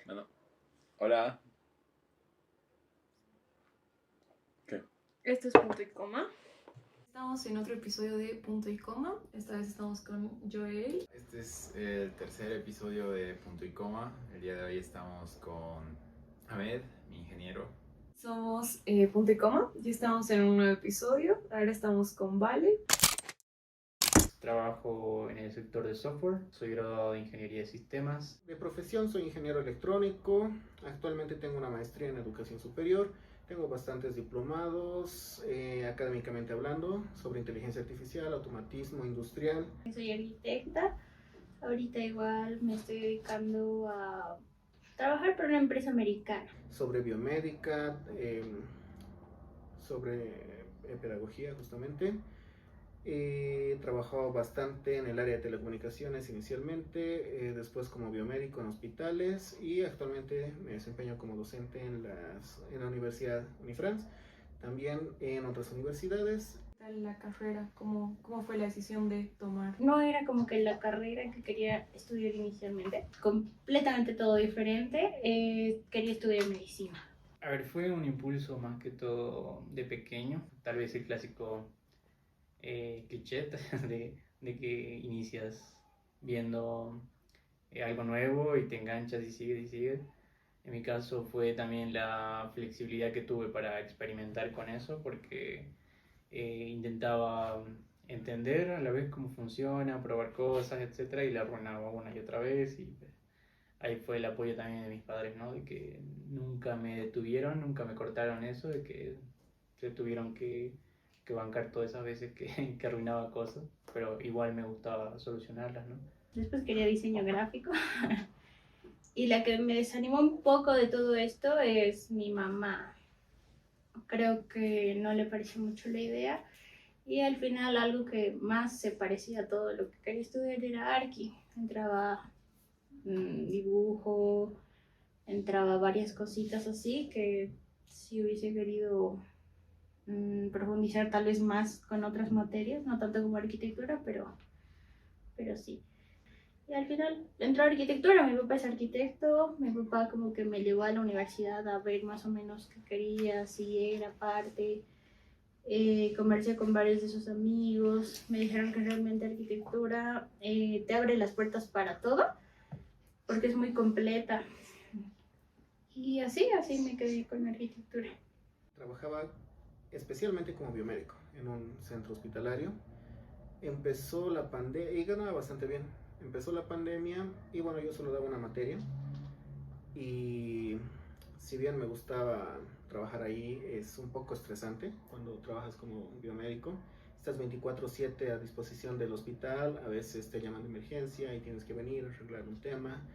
Bueno, hola. ¿Qué? Esto es Punto y Coma. Estamos en otro episodio de Punto y Coma. Esta vez estamos con Joel. Este es el tercer episodio de Punto y Coma. El día de hoy estamos con Ahmed, mi ingeniero. Somos Punto y Coma. Ya estamos en un nuevo episodio. Ahora estamos con Vale. Trabajo en el sector de software, soy graduado de Ingeniería de Sistemas. De profesión soy ingeniero electrónico, actualmente tengo una maestría en educación superior, tengo bastantes diplomados, académicamente hablando, sobre inteligencia artificial, automatismo industrial. Soy arquitecta, ahorita igual me estoy dedicando a trabajar para una empresa americana. Sobre biomédica, sobre pedagogía justamente. He trabajado bastante en el área de telecomunicaciones inicialmente, después como biomédico en hospitales y actualmente me desempeño como docente en la Universidad Unifrance, también en otras universidades. La carrera, ¿cómo fue la decisión de tomar? No era como que la carrera que quería estudiar inicialmente, completamente todo diferente. Quería estudiar medicina. A ver, fue un impulso más que todo de pequeño, tal vez el clásico cliché de que inicias viendo algo nuevo y te enganchas y sigues y sigues. En mi caso fue también la flexibilidad que tuve para experimentar con eso, porque intentaba entender a la vez cómo funciona, probar cosas, etcétera, y la arruinaba una y otra vez. Y pues, ahí fue el apoyo también de mis padres, ¿no? De que nunca me detuvieron, nunca me cortaron eso, de que se tuvieron que bancar todas esas veces que arruinaba cosas, pero igual me gustaba solucionarlas, ¿no? Después quería diseño gráfico. Y la que me desanimó un poco de todo esto es mi mamá. Creo que no le pareció mucho la idea. Y al final algo que más se parecía a todo lo que quería estudiar era arqui. Entraba dibujo, entraba varias cositas así que si hubiese querido profundizar tal vez más con otras materias, no tanto como arquitectura, pero sí. Y al final entró a arquitectura, mi papá es arquitecto, mi papá como que me llevó a la universidad a ver más o menos qué quería, si era parte. Conversé con varios de sus amigos, me dijeron que realmente arquitectura te abre las puertas para todo, porque es muy completa. Y así me quedé con arquitectura. Trabajaba especialmente como biomédico en un centro hospitalario. Empezó la pandemia y ganaba bastante bien. Empezó la pandemia y bueno, yo solo daba una materia y si bien me gustaba trabajar ahí, es un poco estresante cuando trabajas como biomédico. Estás 24/7 a disposición del hospital, a veces te llaman de emergencia y tienes que venir a arreglar un tema.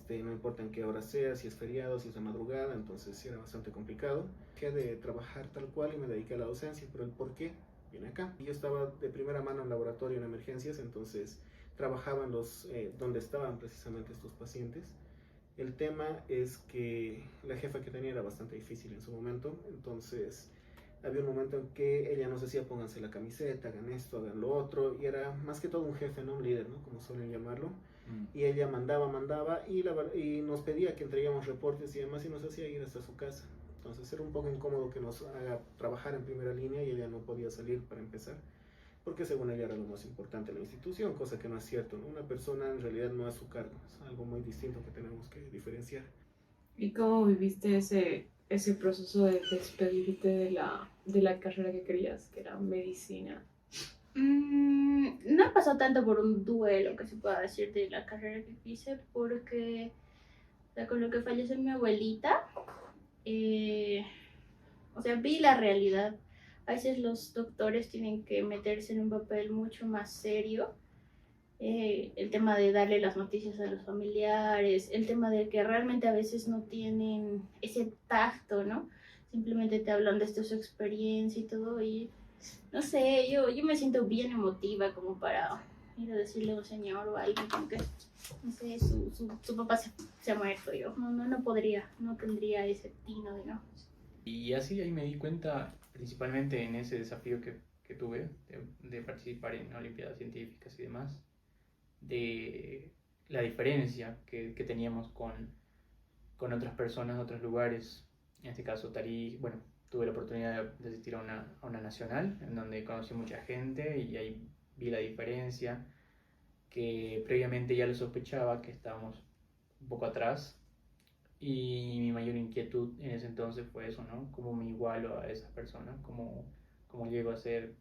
No importa en qué hora sea, si es feriado, si es de madrugada, entonces sí era bastante complicado. Dejé de trabajar tal cual y me dediqué a la docencia, pero el por qué viene acá. Yo estaba de primera mano en laboratorio en emergencias, entonces trabajaba en donde estaban precisamente estos pacientes. El tema es que la jefa que tenía era bastante difícil en su momento, entonces había un momento en que ella nos decía pónganse la camiseta, hagan esto, hagan lo otro, y era más que todo un jefe, no un líder, ¿no? Como suelen llamarlo. Y ella mandaba y nos pedía que entregáramos reportes y demás y nos hacía ir hasta su casa. Entonces era un poco incómodo que nos haga trabajar en primera línea y ella no podía salir para empezar, porque según ella era lo más importante en la institución, cosa que no es cierto, ¿no? Una persona en realidad no es su cargo, es algo muy distinto que tenemos que diferenciar. ¿Y cómo viviste ese proceso de despedirte de la carrera que querías, que era medicina? No pasó tanto por un duelo que se pueda decir de la carrera que hice, porque o sea, con lo que falleció mi abuelita, o sea, vi la realidad. A veces los doctores tienen que meterse en un papel mucho más serio. El tema de darle las noticias a los familiares, el tema de que realmente a veces no tienen ese tacto, ¿no? Simplemente te hablan de su experiencia y todo, y no sé, yo me siento bien emotiva como para ir a decirle a un señor o a alguien como que, no sé, su papá se ha muerto. Yo no podría, no tendría ese tino, digamos. Y así ahí me di cuenta, principalmente en ese desafío que tuve de participar en olimpiadas científicas y demás, de la diferencia que teníamos con con otras personas de otros lugares. En este caso, Tarija, bueno, tuve la oportunidad de asistir a una nacional, en donde conocí mucha gente y ahí vi la diferencia, que previamente ya lo sospechaba, que estábamos un poco atrás. Y mi mayor inquietud en ese entonces fue eso, ¿no? ¿Cómo me igualo a esas personas? ¿Cómo llego a ser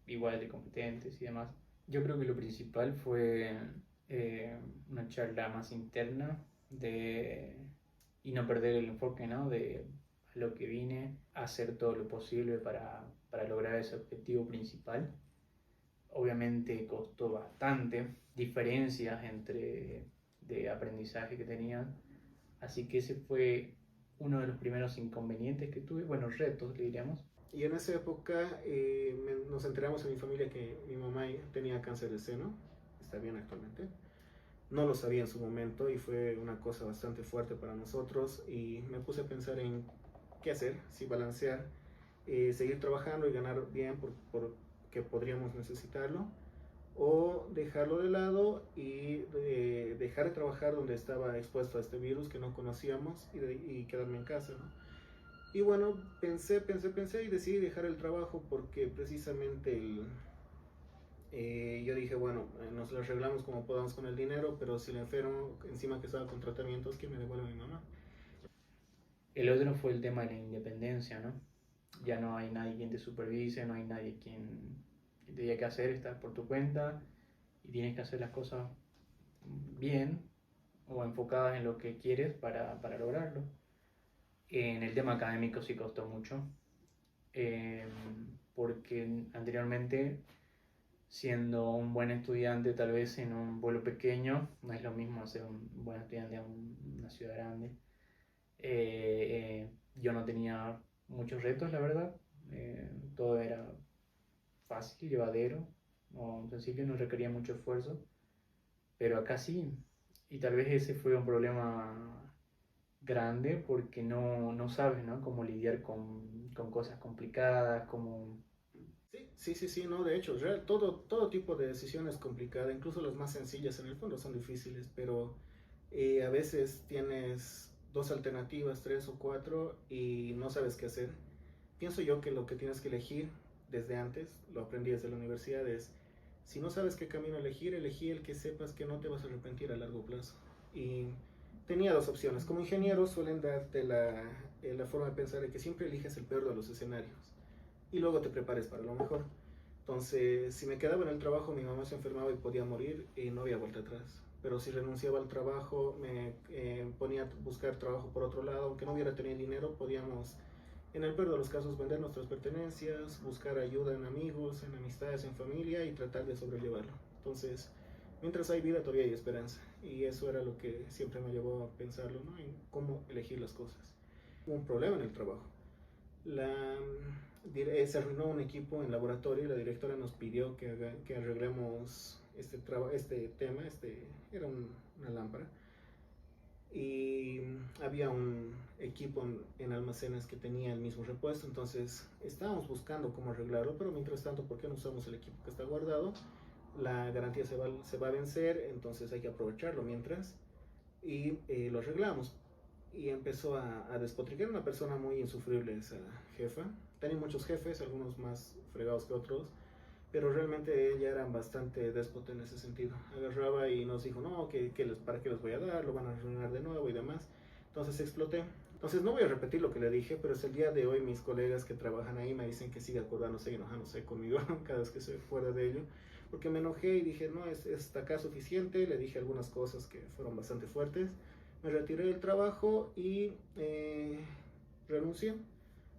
igual de competentes y demás? Yo creo que lo principal fue una charla más interna y no perder el enfoque, ¿no? De a lo que vine, a hacer todo lo posible para lograr ese objetivo principal. Obviamente costó bastante diferencias de aprendizaje que tenía, así que ese fue uno de los primeros inconvenientes que tuve, bueno, retos, le diríamos. Y en esa época nos enteramos en mi familia que mi mamá tenía cáncer de seno, está bien actualmente. No lo sabía en su momento y fue una cosa bastante fuerte para nosotros y me puse a pensar en qué hacer, si balancear, seguir trabajando y ganar bien porque podríamos necesitarlo, o dejarlo de lado y dejar de trabajar donde estaba expuesto a este virus que no conocíamos y quedarme en casa, ¿no? Y bueno, pensé y decidí dejar el trabajo porque precisamente yo dije, bueno, nos lo arreglamos como podamos con el dinero, pero si le enfermo, encima que estaba con tratamientos, que me devuelva mi mamá. El otro fue el tema de la independencia, ¿no? Ya no hay nadie quien te supervise, no hay nadie quien te diga qué hacer, estás por tu cuenta y tienes que hacer las cosas bien o enfocadas en lo que quieres para lograrlo. En el tema académico sí costó mucho, porque anteriormente, siendo un buen estudiante tal vez en un pueblo pequeño, no es lo mismo ser un buen estudiante en una ciudad grande. Yo no tenía muchos retos, la verdad. Todo era fácil, llevadero, o sencillo, no requería mucho esfuerzo, pero acá sí. Y tal vez ese fue un problema grande porque no sabes, ¿no? Cómo lidiar con cosas complicadas, como... Sí, no, de hecho, todo tipo de decisión es complicada, incluso las más sencillas en el fondo son difíciles, pero a veces tienes dos alternativas, tres o cuatro y no sabes qué hacer. Pienso yo que lo que tienes que elegir desde antes, lo aprendí desde la universidad, es si no sabes qué camino elegir, elegí el que sepas que no te vas a arrepentir a largo plazo. Y tenía dos opciones. Como ingeniero suelen darte la forma de pensar de que siempre eliges el peor de los escenarios y luego te prepares para lo mejor. Entonces, si me quedaba en el trabajo, mi mamá se enfermaba y podía morir y no había vuelta atrás. Pero si renunciaba al trabajo, me ponía a buscar trabajo por otro lado, aunque no hubiera tenido dinero, podíamos, en el peor de los casos, vender nuestras pertenencias, buscar ayuda en amigos, en amistades, en familia y tratar de sobrellevarlo. Entonces, mientras hay vida, todavía hay esperanza. Y eso era lo que siempre me llevó a pensarlo, ¿no? En cómo elegir las cosas. Hubo un problema en el trabajo. Se arruinó un equipo en laboratorio y la directora nos pidió que arreglemos este tema. Era una lámpara y había un equipo en almacenes que tenía el mismo repuesto, entonces estábamos buscando cómo arreglarlo, pero mientras tanto, ¿por qué no usamos el equipo que está guardado? La garantía se va a vencer, entonces hay que aprovecharlo mientras y lo arreglamos. Y empezó a despotricar, una persona muy insufrible esa jefa. Tenía muchos jefes, algunos más fregados que otros, pero realmente ella era bastante déspota en ese sentido. Agarraba y nos dijo, no, ¿para qué les voy a dar? Lo van a arruinar de nuevo y demás. Entonces exploté. Entonces no voy a repetir lo que le dije, pero es el día de hoy mis colegas que trabajan ahí me dicen que sigue acordándose y enojándose conmigo cada vez que se acuerda de ello. Porque me enojé y dije, no, es acá suficiente. Le dije algunas cosas que fueron bastante fuertes. Me retiré del trabajo y renuncié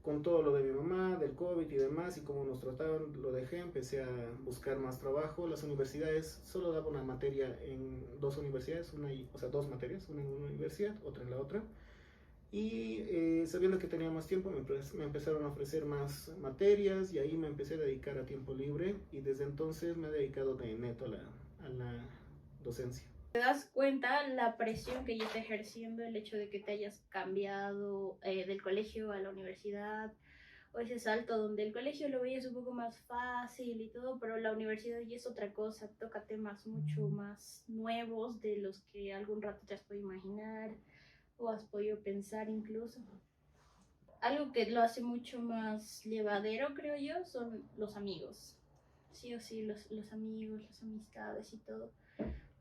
con todo lo de mi mamá, del COVID y demás, y como nos trataban, lo dejé, empecé a buscar más trabajo. Las universidades, solo daba una materia en dos universidades, dos materias, una en una universidad, otra en la otra. Y sabiendo que tenía más tiempo, me empezaron a ofrecer más materias y ahí me empecé a dedicar a tiempo libre y desde entonces me he dedicado de neto a la docencia. ¿Te das cuenta la presión que ya está ejerciendo el hecho de que te hayas cambiado del colegio a la universidad? O ese salto donde el colegio lo veías un poco más fácil y todo, pero la universidad ya es otra cosa, toca temas mucho más nuevos de los que algún rato te has podido imaginar. o has podido pensar incluso. Algo que lo hace mucho más llevadero, creo yo, son los amigos. Sí o sí, los amigos, las amistades y todo.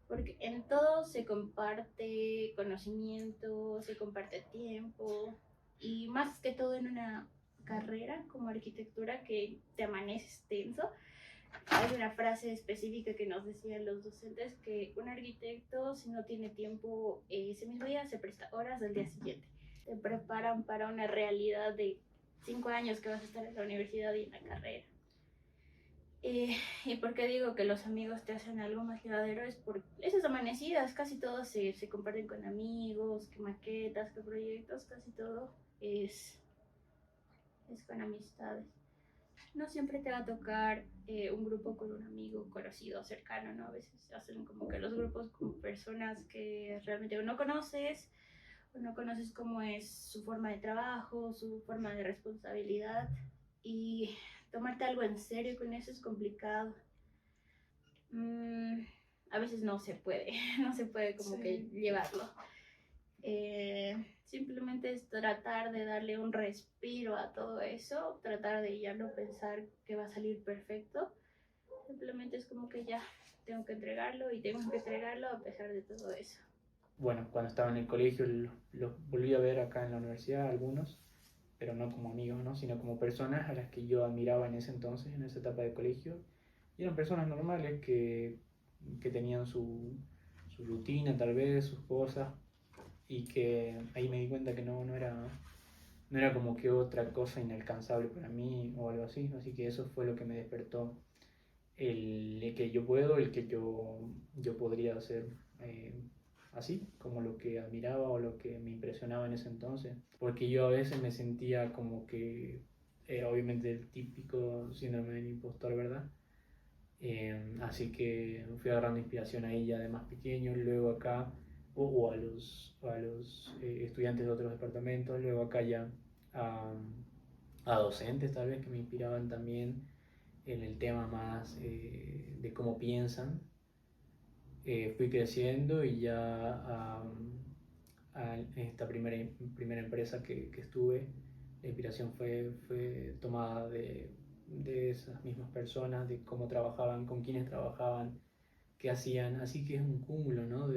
Porque en todo se comparte conocimiento, se comparte tiempo y más que todo en una carrera como arquitectura que te amaneces tenso. Hay una frase específica que nos decían los docentes que un arquitecto si no tiene tiempo ese mismo día se presta horas del día siguiente. Te preparan para una realidad de 5 años que vas a estar en la universidad y en la carrera. ¿Y por qué digo que los amigos te hacen algo más llevadero? Es por esas amanecidas, casi todos se comparten con amigos, que maquetas, que proyectos, casi todo es con amistades. No siempre te va a tocar un grupo con un amigo conocido, cercano, ¿no? A veces hacen como que los grupos con personas que realmente no conoces, o no conoces cómo es su forma de trabajo, su forma de responsabilidad, y tomarte algo en serio con eso es complicado. A veces no se puede, no se puede como que llevarlo. Simplemente es tratar de darle un respiro a todo eso, tratar de ya no pensar que va a salir perfecto. Simplemente es como que ya tengo que entregarlo y tengo que entregarlo a pesar de todo eso. Bueno, cuando estaba en el colegio los volví a ver acá en la universidad, algunos, pero no como amigos, ¿no? Sino como personas a las que yo admiraba en ese entonces, en esa etapa de colegio. Y eran personas normales que tenían su rutina, tal vez, sus cosas, y que ahí me di cuenta que no era como que otra cosa inalcanzable para mí o algo así. Así que eso fue lo que me despertó el que yo puedo, el que yo podría hacer así, como lo que admiraba o lo que me impresionaba en ese entonces. Porque yo a veces me sentía como que, obviamente, el típico síndrome del impostor, ¿verdad? Así que fui agarrando inspiración ahí ya de más pequeño, luego acá, o a los estudiantes de otros departamentos, luego acá ya a docentes tal vez que me inspiraban también en el tema más de cómo piensan. Fui creciendo y ya en esta primera empresa que estuve, la inspiración fue tomada de esas mismas personas, de cómo trabajaban, con quiénes trabajaban, qué hacían. Así que es un cúmulo, ¿no?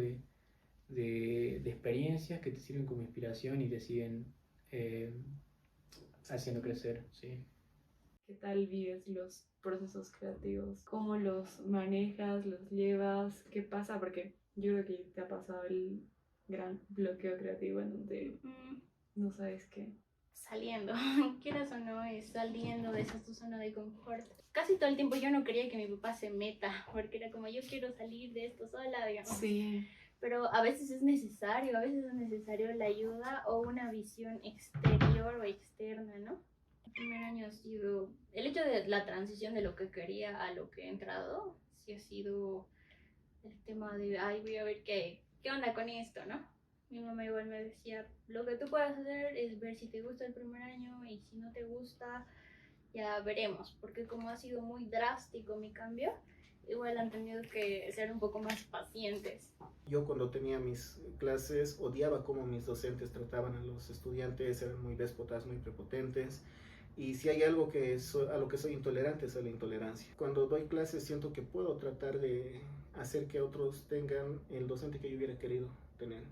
de experiencias que te sirven como inspiración y te siguen haciendo crecer, ¿sí? ¿Qué tal vives los procesos creativos? ¿Cómo los manejas, los llevas? ¿Qué pasa? Porque yo creo que te ha pasado el gran bloqueo creativo en donde no sabes qué. Saliendo, quieras o no, es saliendo de esa tu zona de confort. Casi todo el tiempo yo no quería que mi papá se meta, porque era como yo quiero salir de esto sola, digamos. Sí. Pero a veces es necesario la ayuda o una visión exterior o externa, ¿no? El primer año ha sido, el hecho de la transición de lo que quería a lo que he entrado, sí ha sido el tema de, ay, voy a ver qué onda con esto, ¿no? Mi mamá igual me decía, lo que tú puedes hacer es ver si te gusta el primer año y si no te gusta, ya veremos, porque como ha sido muy drástico mi cambio, igual han tenido que ser un poco más pacientes. Yo cuando tenía mis clases odiaba cómo mis docentes trataban a los estudiantes, eran muy déspotas, muy prepotentes. Y si hay algo a lo que soy intolerante es a la intolerancia. Cuando doy clases siento que puedo tratar de hacer que otros tengan el docente que yo hubiera querido tener.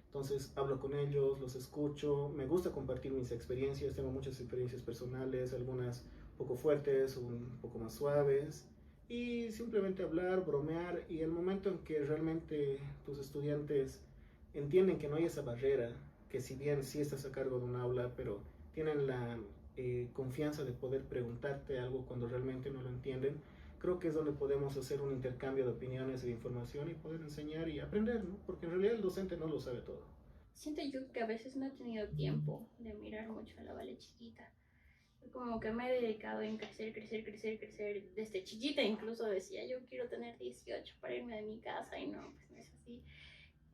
Entonces hablo con ellos, los escucho, me gusta compartir mis experiencias, tengo muchas experiencias personales, algunas un poco fuertes, un poco más suaves, y simplemente hablar, bromear, y el momento en que realmente tus estudiantes entienden que no hay esa barrera, que si bien sí estás a cargo de un aula, pero tienen la confianza de poder preguntarte algo cuando realmente no lo entienden, creo que es donde podemos hacer un intercambio de opiniones e de información y poder enseñar y aprender, ¿no? Porque en realidad el docente no lo sabe todo. Siento yo que a veces no he tenido tiempo de mirar mucho a la Vale chiquita. Como que me he dedicado en crecer. Desde chiquita incluso decía, yo quiero tener 18 para irme de mi casa y no, pues no es así.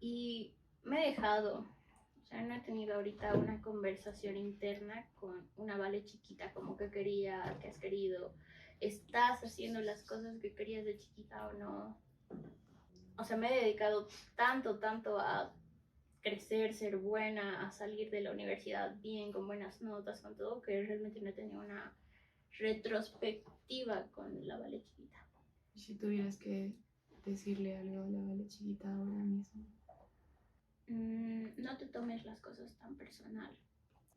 Y me he dejado, o sea, no he tenido ahorita una conversación interna con una Vale chiquita como que quería, que has querido, estás haciendo las cosas que querías de chiquita o no. O sea, me he dedicado tanto a crecer, ser buena, a salir de la universidad bien, con buenas notas, con todo, que realmente no tenía una retrospectiva con la Vale chiquita. Y si tuvieras que decirle algo a la Vale chiquita ahora mismo. No te tomes las cosas tan personal.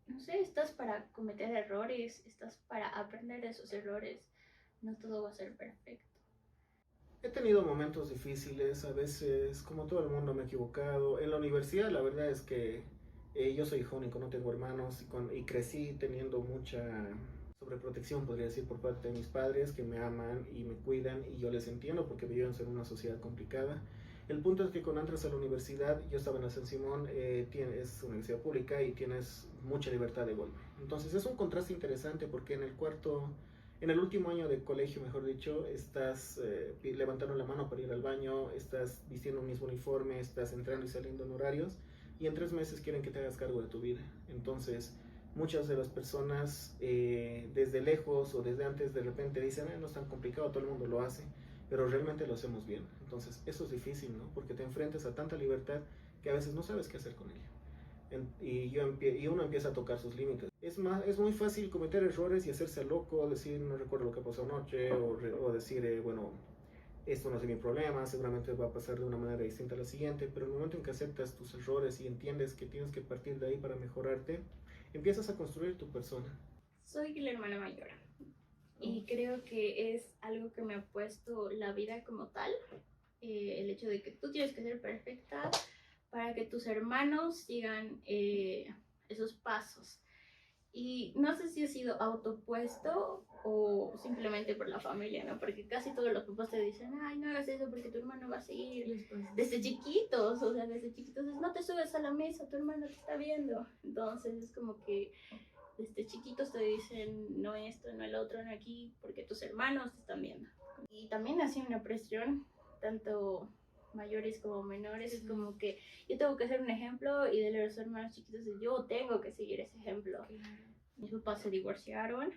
No sé, estás para cometer errores, estás para aprender de esos errores. No todo va a ser perfecto. He tenido momentos difíciles, a veces, como todo el mundo, me he equivocado. En la universidad, la verdad es que yo soy hijo único, no tengo hermanos, y crecí teniendo mucha sobreprotección, podría decir, por parte de mis padres, que me aman y me cuidan, y yo les entiendo porque vivimos en una sociedad complicada. El punto es que cuando entras a la universidad, yo estaba en la San Simón, es una universidad pública y tienes mucha libertad de golpe. Entonces es un contraste interesante porque en el último año de colegio, mejor dicho, estás levantando la mano para ir al baño, estás vistiendo un mismo uniforme, estás entrando y saliendo en horarios, y en 3 meses quieren que te hagas cargo de tu vida. Entonces muchas de las personas desde lejos o desde antes de repente dicen, no es tan complicado, todo el mundo lo hace, pero realmente lo hacemos bien. Entonces eso es difícil, ¿no? Porque te enfrentas a tanta libertad que a veces no sabes qué hacer con ella. Y uno empieza a tocar sus límites. Es muy fácil cometer errores y hacerse loco, decir no recuerdo lo que pasó anoche, o decir, bueno, esto no es mi problema, seguramente va a pasar de una manera distinta a la siguiente, pero en el momento en que aceptas tus errores y entiendes que tienes que partir de ahí para mejorarte, empiezas a construir tu persona. Soy la hermana mayor y creo que es algo que me ha puesto la vida como tal, el hecho de que tú tienes que ser perfecta para que tus hermanos sigan esos pasos. Y no sé si ha sido autopuesto o simplemente por la familia, ¿no? Porque casi todos los papás te dicen, ay, no hagas eso porque tu hermano va a seguir. Desde chiquitos, o sea, desde chiquitos, no te subes a la mesa, tu hermano te está viendo. Entonces es como que desde chiquitos te dicen, no esto, no el otro, no aquí, porque tus hermanos te están viendo. Y también ha sido una presión, tanto mayores como menores, es como que yo tengo que ser un ejemplo y de los hermanos chiquitos yo tengo que seguir ese ejemplo. Mis papás se divorciaron,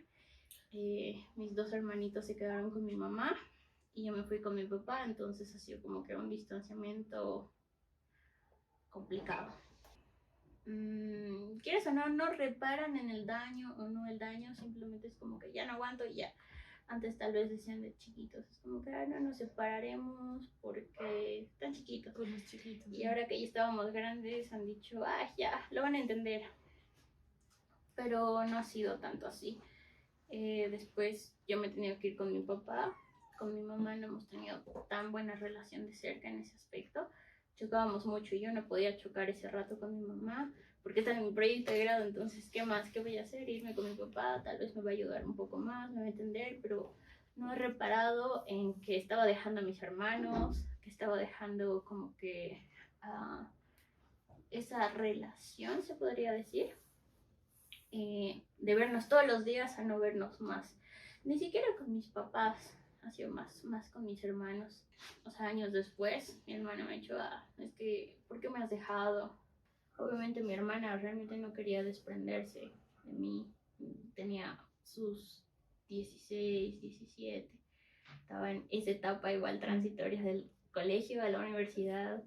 mis 2 hermanitos se quedaron con mi mamá y yo me fui con mi papá, entonces ha sido como que un distanciamiento complicado. Quieres o no, no reparan en el daño o no el daño, simplemente es como que ya no aguanto y ya. Antes tal vez decían de chiquitos, es como que no nos separaremos porque están chiquitos. Por los chiquitos. Y ahora que ya estábamos grandes han dicho, ya, lo van a entender. Pero no ha sido tanto así. Después yo me he tenido que ir con mi papá. Con mi mamá no hemos tenido tan buena relación de cerca en ese aspecto. Chocábamos mucho y yo no podía chocar ese rato con mi mamá porque está en mi proyecto de grado, entonces ¿qué más? ¿Qué voy a hacer? Irme con mi papá, tal vez me va a ayudar un poco más, me va a entender, pero no he reparado en que estaba dejando a mis hermanos, que estaba dejando como que esa relación, se podría decir, de vernos todos los días a no vernos más. Ni siquiera con mis papás, ha sido más con mis hermanos. O sea, años después, mi hermana me ha dicho, es que, ¿por qué me has dejado? Obviamente mi hermana realmente no quería desprenderse de mí. Tenía sus 16, 17. Estaba en esa etapa igual transitoria del colegio a la universidad.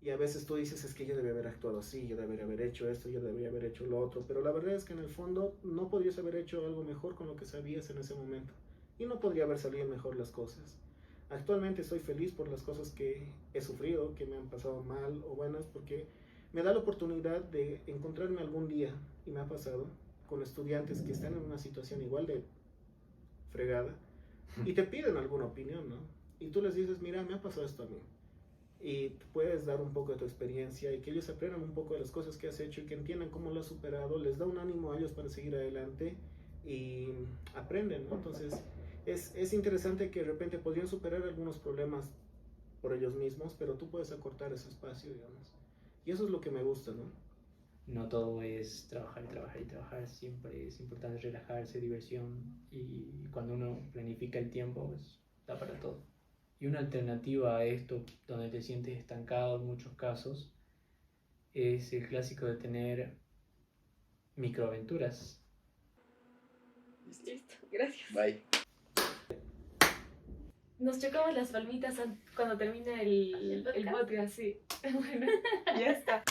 Y a veces tú dices, es que yo debía haber actuado así, yo debería haber hecho esto, yo debería haber hecho lo otro. Pero la verdad es que en el fondo no podrías haber hecho algo mejor con lo que sabías en ese momento. Y no podría haber salido mejor las cosas. Actualmente estoy feliz por las cosas que he sufrido, que me han pasado mal o buenas, porque me da la oportunidad de encontrarme algún día, y me ha pasado, con estudiantes que están en una situación igual de fregada, y te piden alguna opinión, ¿no? Y tú les dices, mira, me ha pasado esto a mí. Y puedes dar un poco de tu experiencia y que ellos aprendan un poco de las cosas que has hecho y que entiendan cómo lo has superado, les da un ánimo a ellos para seguir adelante y aprenden, ¿no? Entonces es interesante que de repente podrían superar algunos problemas por ellos mismos, pero tú puedes acortar ese espacio, digamos. Y eso es lo que me gusta, ¿no? No todo es trabajar y trabajar y trabajar, siempre es importante relajarse, diversión, y cuando uno planifica el tiempo, pues da para todo. Y una alternativa a esto, donde te sientes estancado en muchos casos, es el clásico de tener microaventuras. Listo, gracias. Bye. Nos chocamos las palmitas cuando termina el podcast, sí. Bueno, ya está.